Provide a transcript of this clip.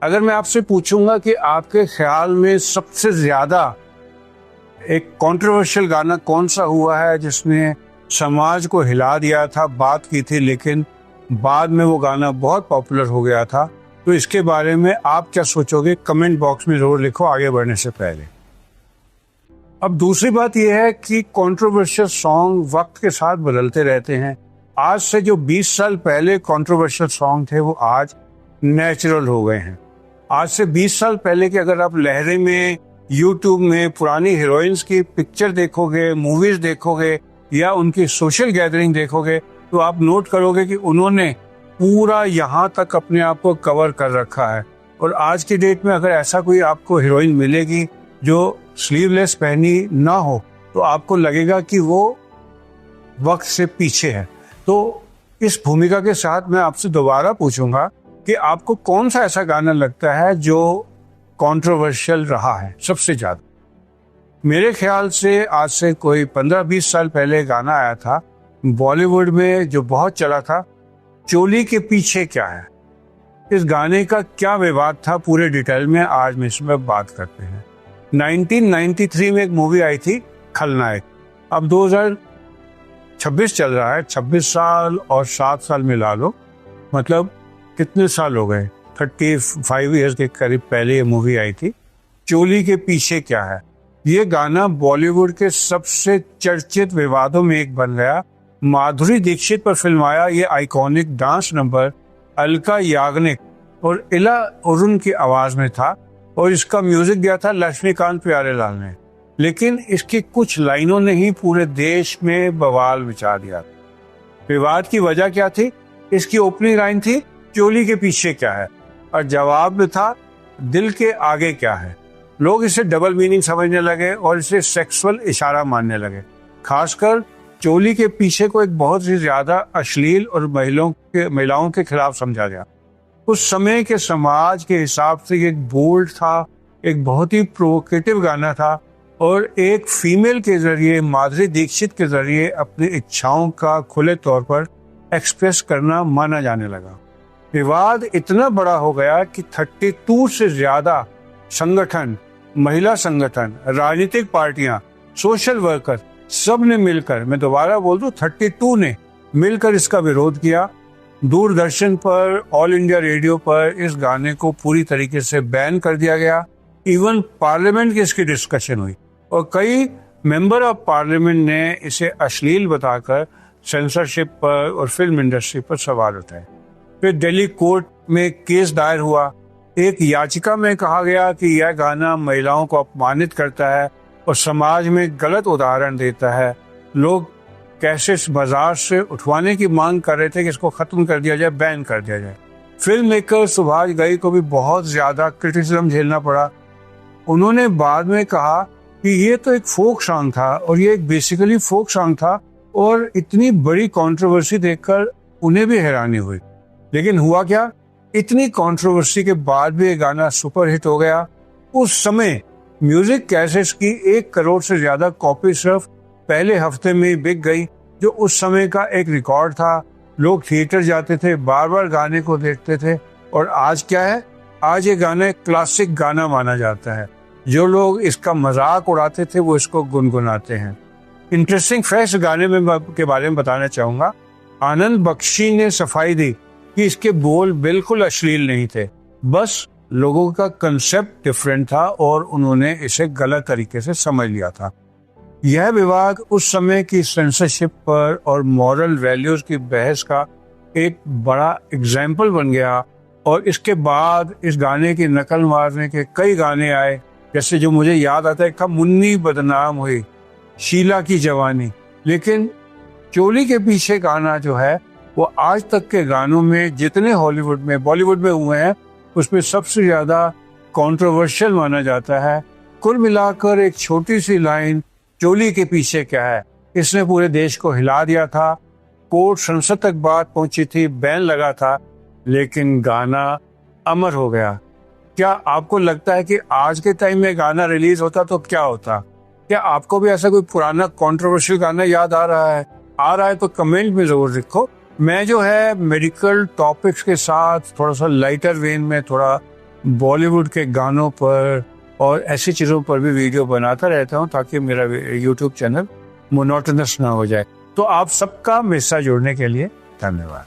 अगर मैं आपसे पूछूंगा कि आपके ख्याल में सबसे ज्यादा एक कंट्रोवर्शियल गाना कौन सा हुआ है जिसने समाज को हिला दिया था, बात की थी, लेकिन बाद में वो गाना बहुत पॉपुलर हो गया था, तो इसके बारे में आप क्या सोचोगे? कमेंट बॉक्स में जरूर लिखो आगे बढ़ने से पहले। अब दूसरी बात यह है कि कंट्रोवर्शियल सॉन्ग वक्त के साथ बदलते रहते हैं। आज से जो 20 साल पहले कंट्रोवर्शियल सॉन्ग थे वो आज नेचुरल हो गए हैं। आज से 20 साल पहले के अगर आप लहरे में, यूट्यूब में पुरानी हीरोइंस की पिक्चर देखोगे, मूवीज देखोगे या उनकी सोशल गैदरिंग देखोगे, तो आप नोट करोगे कि उन्होंने पूरा यहाँ तक अपने आप को कवर कर रखा है। और आज की डेट में अगर ऐसा कोई आपको हीरोइन मिलेगी जो स्लीवलेस पहनी ना हो, तो आपको लगेगा कि वो वक्त से पीछे है। तो इस भूमिका के साथ मैं आपसे दोबारा पूछूंगा कि आपको कौन सा ऐसा गाना लगता है जो कंट्रोवर्शियल रहा है सबसे ज्यादा? मेरे ख्याल से आज से कोई 15-20 साल पहले गाना आया था बॉलीवुड में जो बहुत चला था, चोली के पीछे क्या है। इस गाने का क्या विवाद था पूरे डिटेल में आज में इसमें बात करते हैं। 1993 में एक मूवी आई थी खलनायक। अब 2026 चल रहा है, 26 साल और 7 साल मिला लो, मतलब कितने साल हो गए? 35 ईयर्स के करीब पहले ये मूवी आई थी। चोली के पीछे क्या है, ये गाना बॉलीवुड के सबसे चर्चित विवादों में एक बन गया। माधुरी दीक्षित पर फिल्माया ये iconic dance number Alka Yagnik और इला अरुण की आवाज में था और इसका म्यूजिक दिया था लक्ष्मीकांत प्यारेलाल ने। लेकिन इसकी कुछ लाइनों ने ही पूरे देश में बवाल मचा दिया। विवाद की वजह क्या थी? इसकी ओपनिंग लाइन थी चोली के पीछे क्या है और जवाब में था दिल के आगे क्या है। लोग इसे डबल मीनिंग समझने लगे और इसे सेक्सुअल इशारा मानने लगे। खासकर चोली के पीछे को एक बहुत ही ज्यादा अश्लील और महिलाओं के खिलाफ समझा गया। उस समय के समाज के हिसाब से ये एक बोल्ड था, एक बहुत ही प्रोवोकेटिव गाना था और एक फीमेल के जरिए, माधुरी दीक्षित के जरिए अपनी इच्छाओं का खुले तौर पर एक्सप्रेस करना माना जाने लगा। विवाद इतना बड़ा हो गया कि 32 से ज्यादा संगठन, महिला संगठन, राजनीतिक पार्टियां, सोशल वर्कर, सब ने मिलकर, मैं दोबारा बोल दूं, 32 ने मिलकर इसका विरोध किया। दूरदर्शन पर, ऑल इंडिया रेडियो पर इस गाने को पूरी तरीके से बैन कर दिया गया। इवन पार्लियामेंट की इसकी डिस्कशन हुई और कई मेंबर ऑफ पार्लियामेंट ने इसे अश्लील बताकर सेंसरशिप पर और फिल्म इंडस्ट्री पर सवाल उठाए। फिर दिल्ली कोर्ट में केस दायर हुआ। एक याचिका में कहा गया कि यह गाना महिलाओं को अपमानित करता है और समाज में गलत उदाहरण देता है। लोग कैसे बाजार से उठवाने की मांग कर रहे थे कि इसको खत्म कर दिया जाए, बैन कर दिया जाए। फिल्म मेकर सुभाष घई को भी बहुत ज्यादा क्रिटिसिज्म झेलना पड़ा। उन्होंने बाद में कहा कि ये तो एक फोक सॉन्ग था और ये एक बेसिकली फोक सॉन्ग था और इतनी बड़ी कंट्रोवर्सी देखकर उन्हें भी हैरानी हुई। लेकिन हुआ क्या, इतनी कंट्रोवर्सी के बाद भी ये गाना सुपरहिट हो गया। उस समय म्यूजिक कैसेट्स की 1 करोड़ से ज्यादा कॉपी सिर्फ पहले हफ्ते में बिक गई, जो उस समय का एक रिकॉर्ड था। लोग थिएटर जाते थे, बार बार गाने को देखते थे। और आज क्या है, आज ये गाना एक क्लासिक गाना माना जाता है। जो लोग इसका मजाक उड़ाते थे वो इसको गुनगुनाते हैं। इंटरेस्टिंग फैक्ट गाने में के बारे में बताना चाहूंगा। आनंद बख्शी ने सफाई दी कि इसके बोल बिल्कुल अश्लील नहीं थे, बस लोगों का कंसेप्ट डिफरेंट था और उन्होंने इसे गलत तरीके से समझ लिया था। यह विवाद उस समय की सेंसरशिप पर और मॉरल वैल्यूज की बहस का एक बड़ा एग्जाम्पल बन गया। और इसके बाद इस गाने की नकल मारने के कई गाने आए, जैसे जो मुझे याद आता है, मुन्नी बदनाम हुई, शीला की जवानी। लेकिन चोली के पीछे गाना जो है वो आज तक के गानों में जितने हॉलीवुड में, बॉलीवुड में हुए हैं, उसमें सबसे ज्यादा कंट्रोवर्शियल माना जाता है। कुल मिलाकर एक छोटी सी लाइन, चोली के पीछे क्या है, इसने पूरे देश को हिला दिया था। कोर्ट, संसद तक बात पहुंची थी, बैन लगा था, लेकिन गाना अमर हो गया। क्या आपको लगता है कि आज के टाइम में गाना रिलीज होता तो क्या होता? क्या आपको भी ऐसा कोई पुराना कंट्रोवर्शियल गाना याद आ रहा है? तो कमेंट में जरूर लिखो। मैं जो है मेडिकल टॉपिक्स के साथ थोड़ा सा लाइटर वेन में, थोड़ा बॉलीवुड के गानों पर और ऐसी चीज़ों पर भी वीडियो बनाता रहता हूँ ताकि मेरा यूट्यूब चैनल मोनोटोनस ना हो जाए। तो आप सबका मेरे साथ जुड़ने के लिए धन्यवाद।